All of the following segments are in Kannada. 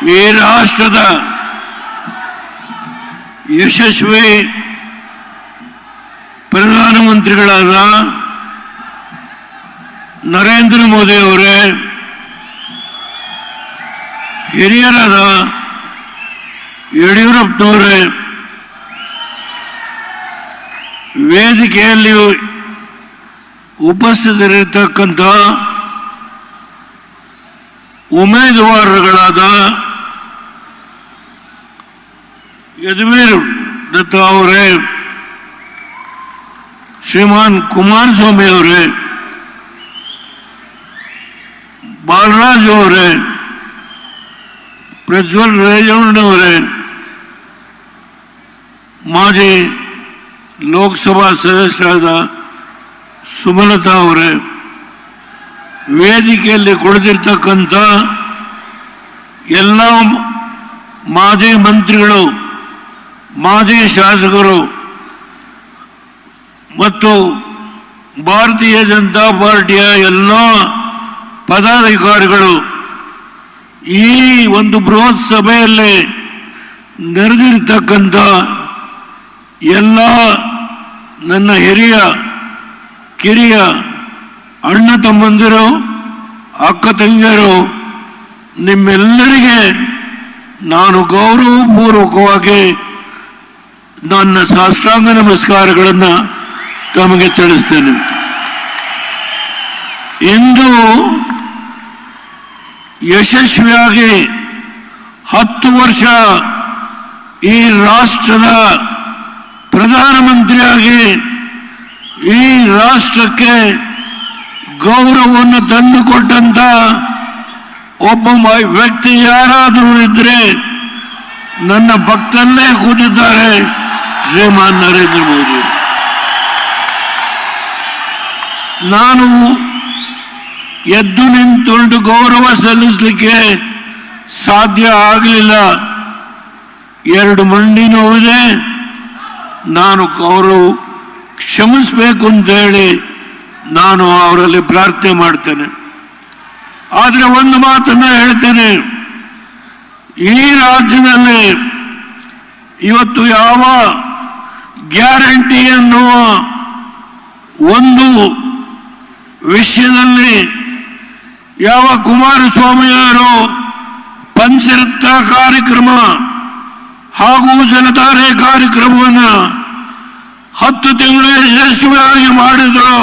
ಈ ರಾಷ್ಟ್ರದ ಯಶಸ್ವಿ ಪ್ರಧಾನಮಂತ್ರಿಗಳಾದ ನರೇಂದ್ರ ಮೋದಿ ಅವರೇ, ಹಿರಿಯರಾದ ಯಡಿಯೂರಪ್ಪನವರೇ, ವೇದಿಕೆಯಲ್ಲಿ ಉಪಸ್ಥಿತರಿರತಕ್ಕಂಥ ಉಮೇದುವಾರರುಗಳಾದ ಯದುವೀರ್ ದತ್ತ ಅವರೇ, ಶ್ರೀಮಾನ್ ಕುಮಾರಸ್ವಾಮಿ ಅವರೇ, ಬಾಲರಾಜ್ ಅವರೇ, ಪ್ರಜ್ವಲ್ ರೇವಣ್ಣವರೇ, ಮಾಜಿ ಲೋಕಸಭಾ ಸದಸ್ಯರಾದ ಸುಮಲತಾ ಅವರೇ, ವೇದಿಕೆಯಲ್ಲಿ ಕುಳಿತಿರ್ತಕ್ಕಂಥ ಎಲ್ಲ ಮಾಜಿ ಮಂತ್ರಿಗಳು, ಮಾಜಿ ಶಾಸಕರು ಮತ್ತು ಭಾರತೀಯ ಜನತಾ ಪಾರ್ಟಿಯ ಎಲ್ಲ ಪದಾಧಿಕಾರಿಗಳು ಈ ಒಂದು ಬೃಹತ್ ಸಭೆಯಲ್ಲಿ ನೆರೆದಿರ್ತಕ್ಕಂಥ ಎಲ್ಲ ನನ್ನ ಹಿರಿಯ ಕಿರಿಯ ಅಣ್ಣ ತಮ್ಮಂದಿರು, ಅಕ್ಕ ತಂಗಿಯರು, ನಿಮ್ಮೆಲ್ಲರಿಗೆ ನಾನು ಗೌರವಪೂರ್ವಕವಾಗಿ ನನ್ನ ಸಾಷ್ಟಾಂಗ ನಮಸ್ಕಾರಗಳನ್ನು ತಮಗೆ ತಿಳಿಸ್ತೇನೆ. ಇಂದು ಯಶಸ್ವಿಯಾಗಿ 10 ವರ್ಷ ಈ ರಾಷ್ಟ್ರದ ಪ್ರಧಾನಮಂತ್ರಿಯಾಗಿ ಈ ರಾಷ್ಟ್ರಕ್ಕೆ ಗೌರವವನ್ನು ತಂದುಕೊಟ್ಟಂತ ಒಬ್ಬ ವ್ಯಕ್ತಿ ಯಾರಾದರೂ ಇದ್ರೆ ನನ್ನ ಪಕ್ಕದಲ್ಲೇ ಕೂತಿದ್ದಾರೆ ಶ್ರೀಮಾನ್ ನರೇಂದ್ರ ಮೋದಿ. ನಾನು ಎದ್ದು ನಿಂತುಕೊಂಡು ಗೌರವ ಸಲ್ಲಿಸಲಿಕ್ಕೆ ಸಾಧ್ಯ ಆಗಲಿಲ್ಲ. 2 ಮಂಡಿ ನೋವಿದೆ. ನಾನು ಅವರು ಕ್ಷಮಿಸಬೇಕು ಅಂತ ಹೇಳಿ ನಾನು ಅವರಲ್ಲಿ ಪ್ರಾರ್ಥನೆ ಮಾಡ್ತೇನೆ. ಆದರೆ ಒಂದು ಮಾತನ್ನು ಹೇಳ್ತೇನೆ, ಈ ರಾಜ್ಯದಲ್ಲಿ ಇವತ್ತು ಯಾವ ಗ್ಯಾರಂಟಿ ಅನ್ನುವ ಒಂದು ವಿಷಯದಲ್ಲಿ ಯಾವ ಕುಮಾರಸ್ವಾಮಿಯವರು ಪಂಚರತ್ನ ಕಾರ್ಯಕ್ರಮ ಹಾಗೂ ಜಲಧಾರೆ ಕಾರ್ಯಕ್ರಮವನ್ನು 10 ತಿಂಗಳು ಯಶಸ್ವಿಯಾಗಿ ಮಾಡಿದ್ರು,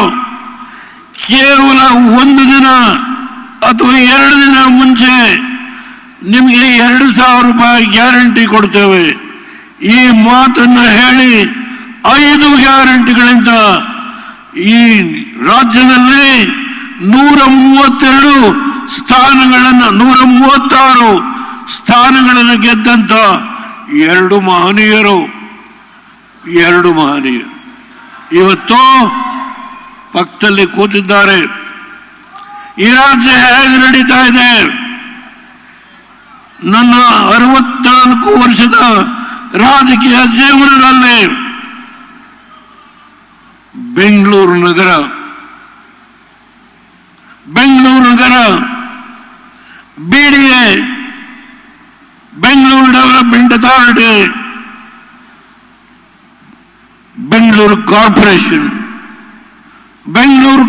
ಕೇವಲ 1 ದಿನ ಅಥವಾ 2 ದಿನ ಮುಂಚೆ ನಿಮಗೆ 2,000 ರೂಪಾಯಿ ಗ್ಯಾರಂಟಿ ಕೊಡ್ತೇವೆ ಈ ಮಾತನ್ನು ಹೇಳಿ 5 ಗ್ಯಾರಂಟಿಗಳಿಂದ ಈ ರಾಜ್ಯದಲ್ಲಿ 132 ಸ್ಥಾನಗಳನ್ನು 136 ಸ್ಥಾನಗಳನ್ನು ಗೆದ್ದಂತ 2 ಮಹನೀಯರು ಇವತ್ತು ಪಕ್ಕದಲ್ಲಿ ಕೂತಿದ್ದಾರೆ. ಈ ರಾಜ್ಯ ಹೇಗೆ ನಡೀತಾ ಇದೆ? ನನ್ನ 64 ವರ್ಷದ ರಾಜಕೀಯ ಜೀವನದಲ್ಲಿ ಬೆಂಗಳೂರು ನಗರ BDA, Bengaluru development authority, Bengaluru corporation, Bengaluru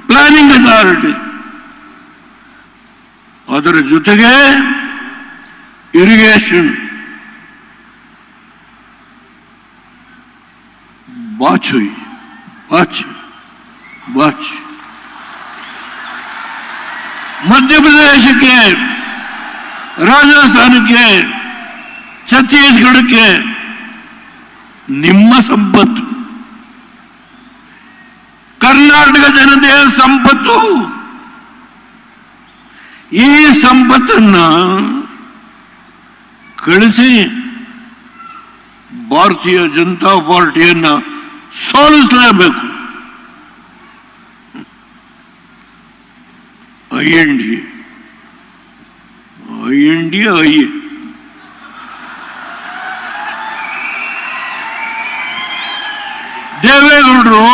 planning authority, ಅದರ ಜೊತೆಗೆ ಇರಿಗೇಷನ್, ವಾಚ್ ಮಧ್ಯಪ್ರದೇಶಕ್ಕೆ, ರಾಜಸ್ಥಾನಕ್ಕೆ, ಛತ್ತೀಸ್ಗಢಕ್ಕೆ ನಿಮ್ಮ ಸಂಪತ್ತು, ಕರ್ನಾಟಕ ಜನತೆಯ ಸಂಪತ್ತು. ಈ ಸಂಪತ್ತನ್ನ ಕಳಿಸಿ ಭಾರತೀಯ ಜನತಾ ಪಾರ್ಟಿಯನ್ನ ಸೋಲಿಸಲೇಬೇಕು. ದೇವೇಗೌಡರು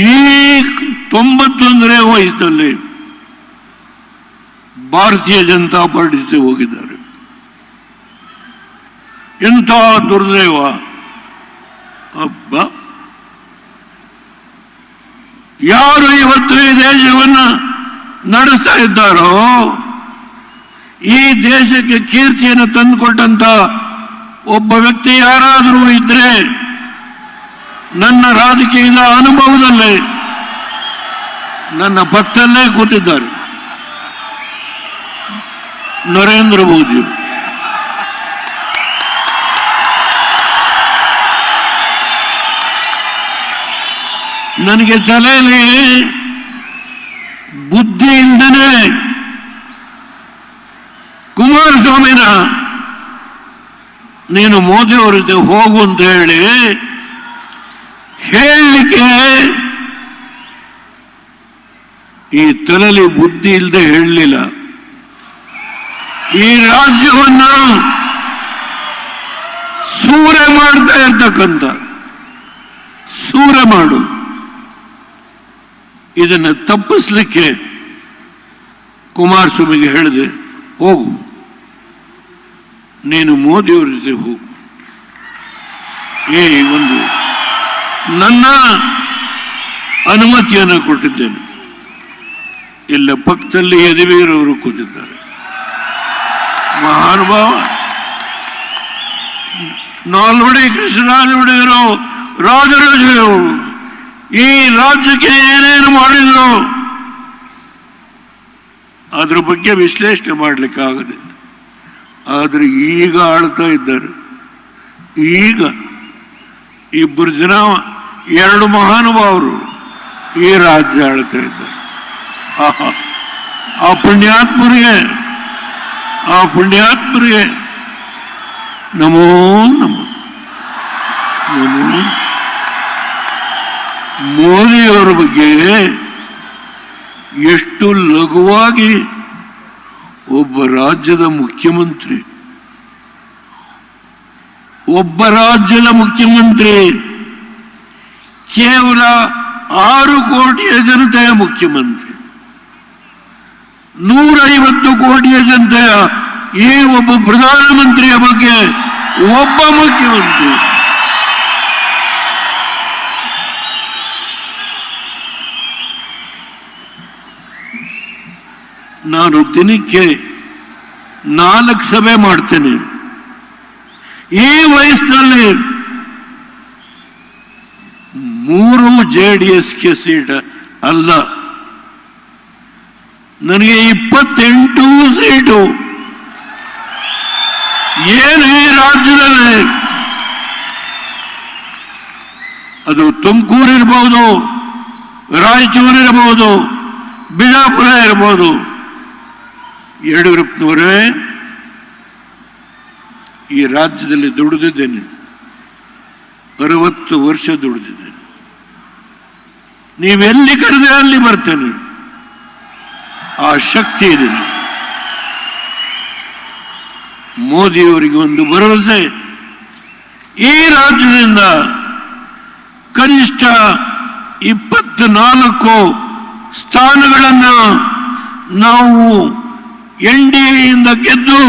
ಈ 91ನೇ ವಯಸ್ಸಲ್ಲಿ ಭಾರತೀಯ ಜನತಾ ಪಾರ್ಟಿ ಜೊತೆ ಹೋಗಿದ್ದಾರೆ. ಎಂಥ ದುರ್ದೈವ! ಅಬ್ಬ, ಯಾರು ಇವತ್ತು ಈ ದೇಶವನ್ನು ನಡೆಸ್ತಾ ಇದ್ದಾರೋ, ಈ ದೇಶಕ್ಕೆ ಕೀರ್ತಿಯನ್ನು ತಂದುಕೊಟ್ಟಂತ ಒಬ್ಬ ವ್ಯಕ್ತಿ ಯಾರಾದರೂ ಇದ್ರೆ ನನ್ನ ರಾಜಕೀಯದ ಅನುಭವದಲ್ಲೇ ನನ್ನ ಪಕ್ಕದಲ್ಲೇ ಕೂತಿದ್ದಾರೆ, ನರೇಂದ್ರ ಮೋದಿ. ನನಗೆ ತಲೆಯಲ್ಲಿ ಬುದ್ಧಿಯಿಂದನೇ ಕುಮಾರಸ್ವಾಮಿನ ನೀನು ಮೋದಿ ಅವರ ಜೊತೆ ಹೋಗು ಅಂತ ಹೇಳಲಿಕ್ಕೆ ಈ ತಲೆಯಲ್ಲಿ ಬುದ್ಧಿ ಇಲ್ಲದೆ ಹೇಳಲಿಲ್ಲ. ಈ ರಾಜ್ಯವನ್ನ ಸೂರೆ ಮಾಡ್ತಾ ಇರ್ತಕ್ಕಂಥ ಸೂರೆ ಮಾಡು, ಇದನ್ನು ತಪ್ಪಿಸ್ಲಿಕ್ಕೆ ಕುಮಾರಸ್ವಾಮಿಗೆ ಹೇಳಿದೆ, ಹೋಗು, ನೀನು ಮೋದಿಯವರ ಜೊತೆ ಹೋಗು. ಒಂದು ನನ್ನ ಅನುಮತಿಯನ್ನು ಕೊಟ್ಟಿದ್ದೇನೆ. ಇಲ್ಲ ಪಕ್ಕದಲ್ಲಿ ಯದುವೀರವರು ಕೂತಿದ್ದಾರೆ, ಮಹಾನುಭಾವ. ನಾಲ್ವಡಿ ಕೃಷ್ಣರಾಜ ಒಡೆಯರು, ರಾಜರಾಜರು ಈ ರಾಜ್ಯಕ್ಕೆ ಏನೇನು ಮಾಡಿದ್ರು ಅದ್ರ ಬಗ್ಗೆ ವಿಶ್ಲೇಷಣೆ ಮಾಡಲಿಕ್ಕಾಗೋದಿಲ್ಲ. ಆದರೆ ಈಗ ಆಳ್ತಾ ಇದ್ದಾರೆ. ಈಗ ಇಬ್ಬರು ಜನ, ಎರಡು ಮಹಾನುಭಾವರು ಈ ರಾಜ್ಯ ಆಳ್ತಾ ಇದ್ದಾರೆ. ಆ ಪುಣ್ಯಾತ್ಮರಿಗೆ ನಮೋ ನಮೋ ನಮೋ. ಮೋದಿಯವರ ಬಗ್ಗೆ ಎಷ್ಟು ಲಘುವಾಗಿ ಒಬ್ಬ ರಾಜ್ಯದ ಮುಖ್ಯಮಂತ್ರಿ ಕೇವಲ 6 ಕೋಟಿಯ ಜನತೆಯ ಮುಖ್ಯಮಂತ್ರಿ, 150 ಕೋಟಿಯ ಜನತೆಯ ಈ ಒಬ್ಬ ಪ್ರಧಾನಮಂತ್ರಿಯ ಬಗ್ಗೆ ಒಬ್ಬ ಮುಖ್ಯಮಂತ್ರಿ. ನಾನು ದಿನಕ್ಕೆ 4 ಸಭೆ ಮಾಡ್ತೇನೆ. ಈ ವಯಸ್ಸಿನಲ್ಲಿ 3 JDSಗೆ ಸೀಟ್ ಅಲ್ಲ, ನನಗೆ 28 ಸೀಟು. ಏನು ಈ ರಾಜ್ಯದಲ್ಲಿ, ಅದು ತುಮಕೂರು ಇರ್ಬೋದು, ರಾಯಚೂರು ಇರಬಹುದು, ಬಿಜಾಪುರ ಇರಬಹುದು. ಯಡಿಯೂರಪ್ಪನವರೇ, ಈ ರಾಜ್ಯದಲ್ಲಿ ದುಡಿದಿದ್ದೇನೆ, 60 ವರ್ಷ ದುಡಿದಿದ್ದೇನೆ. ನೀವೆಲ್ಲಿ ಕರೆದೆ ಅಲ್ಲಿ ಬರ್ತೇನೆ, ಆ ಶಕ್ತಿ ಇದೆ. ಮೋದಿಯವರಿಗೆ ಒಂದು ಭರವಸೆ, ಈ ರಾಜ್ಯದಿಂದ ಕನಿಷ್ಠ 24 ಸ್ಥಾನಗಳನ್ನು ನಾವು NDAಯಿಂದ ಗೆದ್ದು,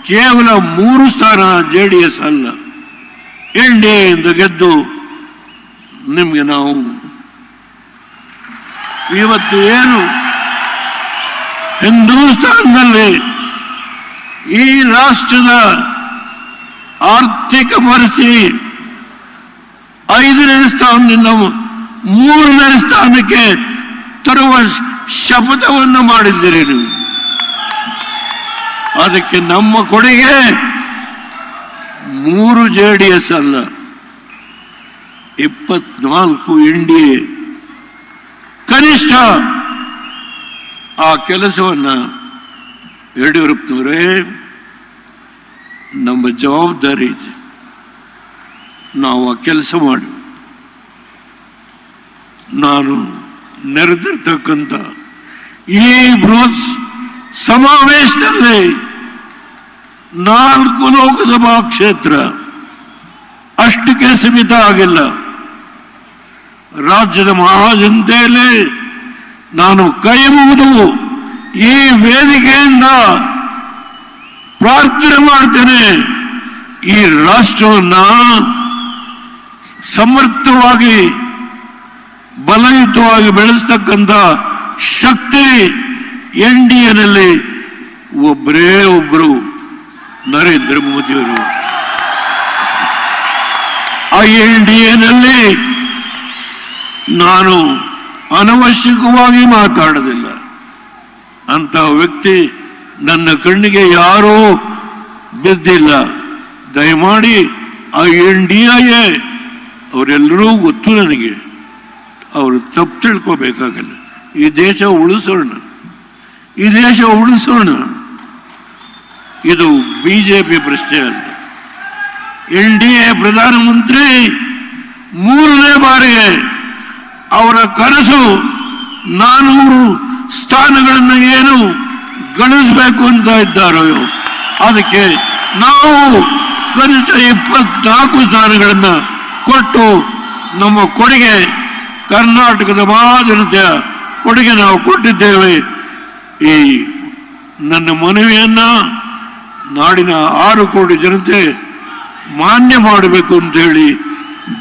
ಕೇವಲ 3 ಸ್ಥಾನ JDS ಅಲ್ಲ, NDAಯಿಂದ ಗೆದ್ದು ನಿಮಗೆ ನಾವು ಇವತ್ತು ಏನು ಹಿಂದೂಸ್ತಾನದಲ್ಲಿ ಈ ರಾಷ್ಟ್ರದ ಆರ್ಥಿಕ ಪರಿಸ್ಥಿತಿ 5ನೇ ಸ್ಥಾನದಿಂದ 3ನೇ ಸ್ಥಾನಕ್ಕೆ ತರುವ ಶಪಥವನ್ನು ಮಾಡಿದ್ದೀರಿ ನೀವು. ಅದಕ್ಕೆ ನಮ್ಮ ಕೊಡುಗೆ 3 JDS ಅಲ್ಲ, 24 NDA. ಕನಿಷ್ಠ ಆ ಕೆಲಸವನ್ನು ಯಡಿಯೂರಪ್ಪನವರೇ, ನಮ್ಮ ಜವಾಬ್ದಾರಿ ಇದೆ, ನಾವು ಆ ಕೆಲಸ ಮಾಡಿ. ನಾನು ನೆರೆದಿರ್ತಕ್ಕಂಥ ಈ ಬೃಹತ್ ಸಮಾವೇಶದಲ್ಲಿ 4 ಲೋಕಸಭಾ ಕ್ಷೇತ್ರ ಅಷ್ಟಕ್ಕೆ ಸೀಮಿತ ಆಗಿಲ್ಲ. ರಾಜ್ಯದ ಮಹಾಜನತೆಯಲ್ಲಿ ನಾನು ಕೈ ಮುಗಿದು ಈ ವೇದಿಕೆಯಿಂದ ಪ್ರಾರ್ಥನೆ ಮಾಡ್ತೇನೆ, ಈ ರಾಷ್ಟ್ರವನ್ನ ಸಮರ್ಥವಾಗಿ ಬಲಯುತವಾಗಿ ಬೆಳೆಸ್ತಕ್ಕಂಥ ಶಕ್ತಿ NDAನಲ್ಲಿ ಒಬ್ಬರೇ ಒಬ್ಬರು ನರೇಂದ್ರ ಮೋದಿಯವರು. ಆ NDAನಲ್ಲಿ ನಾನು ಅನವಶ್ಯಕವಾಗಿ ಮಾತಾಡೋದಿಲ್ಲ. ಅಂತ ವ್ಯಕ್ತಿ ನನ್ನ ಕಣ್ಣಿಗೆ ಯಾರೂ ಬಿದ್ದಿಲ್ಲ. ದಯಮಾಡಿ ಆ NDA ಅವರೆಲ್ಲರೂ ಗೊತ್ತು ನನಗೆ, ಅವರು ತಪ್ಪು ತಿಳ್ಕೋಬೇಕಾಗಲ್ಲ. ಈ ದೇಶ ಉಳಿಸೋಣ, ಈ ದೇಶ ಉಳಿಸೋಣ. ಇದು BJP ಪ್ರಶ್ನೆ ಅಲ್ಲ. NDA ಪ್ರಧಾನಮಂತ್ರಿ 3ನೇ ಬಾರಿಗೆ ಅವರ ಕನಸು 400 ಸ್ಥಾನಗಳನ್ನು ಏನು ಗಳಿಸಬೇಕು ಅಂತ ಇದ್ದಾರೋ ಅದಕ್ಕೆ ನಾವು ಕನಿಷ್ಠ 24 ಸ್ಥಾನಗಳನ್ನು ಕೊಟ್ಟು ನಮ್ಮ ಕೊಡುಗೆ, ಕರ್ನಾಟಕದ ಮಹಾಜನತೆಯ ಕೊಡುಗೆ ನಾವು ಕೊಟ್ಟಿದ್ದೇವೆ. ಈ ನನ್ನ ಮನವಿಯನ್ನ ನಾಡಿನ 6 ಕೋಟಿ ಜನತೆ ಮಾನ್ಯ ಮಾಡಬೇಕು ಅಂತೇಳಿ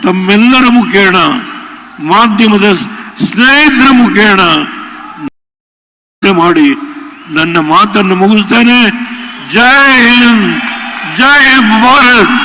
ತಮ್ಮೆಲ್ಲರ ಮುಖೇಣ, ಮಾಧ್ಯಮದ ಸ್ನೇಹಿತರ ಮುಖೇಣ ಮಾಡಿ ನನ್ನ ಮಾತನ್ನು ಮುಗಿಸ್ತೇನೆ. ಜೈ ಹಿಂದ್, ಜೈ ಭಾರತ್.